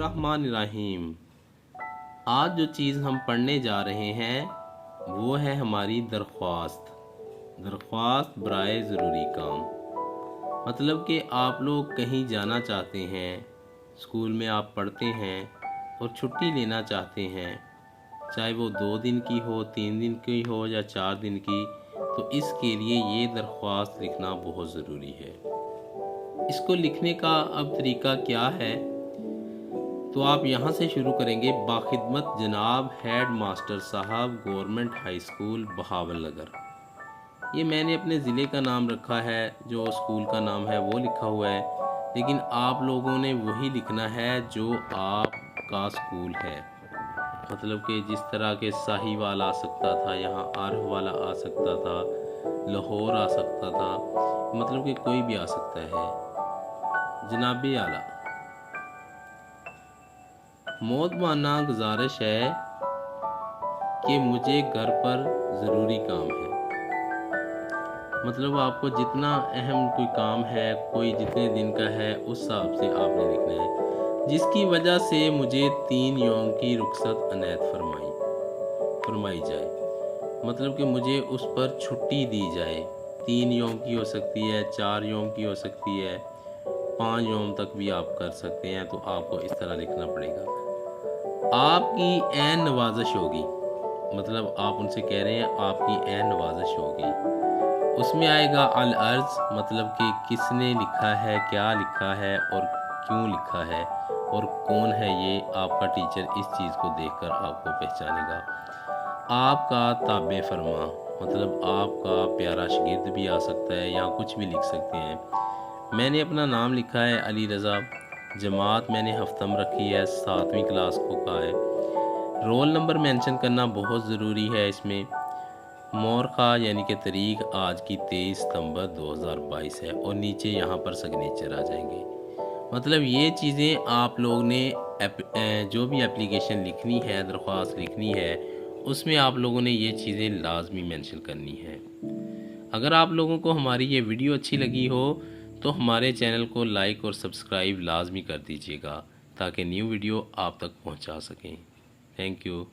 बिस्मिल्लाहिर्रहमानिर्रहीम। आज जो चीज़ हम पढ़ने जा रहे हैं वो है हमारी दरख्वास्त बराए ज़रूरी काम। मतलब कि आप लोग कहीं जाना चाहते हैं, स्कूल में आप पढ़ते हैं और छुट्टी लेना चाहते हैं, चाहे वो 2 दिन की हो, 3 दिन की हो या 4 दिन की, तो इसके लिए ये दरख्वास्त लिखना बहुत ज़रूरी है। इसको लिखने का अब तरीका क्या है, तो आप यहाँ से शुरू करेंगे। बाखिदमत जनाब हेड मास्टर साहब गवर्नमेंट हाई स्कूल बहावल नगर। ये मैंने अपने ज़िले का नाम रखा है, जो स्कूल का नाम है वो लिखा हुआ है, लेकिन आप लोगों ने वही लिखना है जो आपका स्कूल है। मतलब कि जिस तरह के साहिवाल आ सकता था, यहाँ आरह वाला आ सकता था, लाहौर आ सकता था, मतलब कि कोई भी आ सकता है। जनाबे आला, मोदबाना गुजारिश है कि मुझे घर पर ज़रूरी काम है। मतलब आपको जितना अहम कोई काम है, कोई जितने दिन का है, उस हिसाब से आपने लिखना है। जिसकी वजह से मुझे 3 यौम की रुखसत अनैत फरमाई जाए। मतलब कि मुझे उस पर छुट्टी दी जाए। 3 यौम की हो सकती है, 4 यौम की हो सकती है, 5 यौम तक भी आप कर सकते हैं। तो आपको इस तरह लिखना पड़ेगा। आपकी ऐन नवाजिश होगी, मतलब आप उनसे कह रहे हैं आपकी ऐन नवाजिश होगी। उसमें आएगा अल अर्ज़, मतलब कि किसने लिखा है, क्या लिखा है और क्यों लिखा है और कौन है ये आपका टीचर। इस चीज़ को देखकर आपको पहचानेगा। आपका ताबे फरमा, मतलब आपका प्यारा शागिर्द भी आ सकता है या कुछ भी लिख सकते हैं। मैंने अपना नाम लिखा है अली रज़ा। जमात मैंने हफ्तम रखी है, 7वीं क्लास को का है। रोल नंबर मेंशन करना बहुत ज़रूरी है इसमें। मोरखा यानी कि तारीख आज की 23 सितंबर 2022 है और नीचे यहाँ पर सिग्नेचर आ जाएंगे। मतलब ये चीज़ें आप लोग ने जो भी एप्लीकेशन लिखनी है, दरख्वास्त लिखनी है, उसमें आप लोगों ने ये चीज़ें लाजमी मेंशन करनी है। अगर आप लोगों को हमारी ये वीडियो अच्छी लगी हो तो हमारे चैनल को लाइक और सब्सक्राइब लाजमी कर दीजिएगा, ताकि न्यू वीडियो आप तक पहुंचा सकें। Thank you.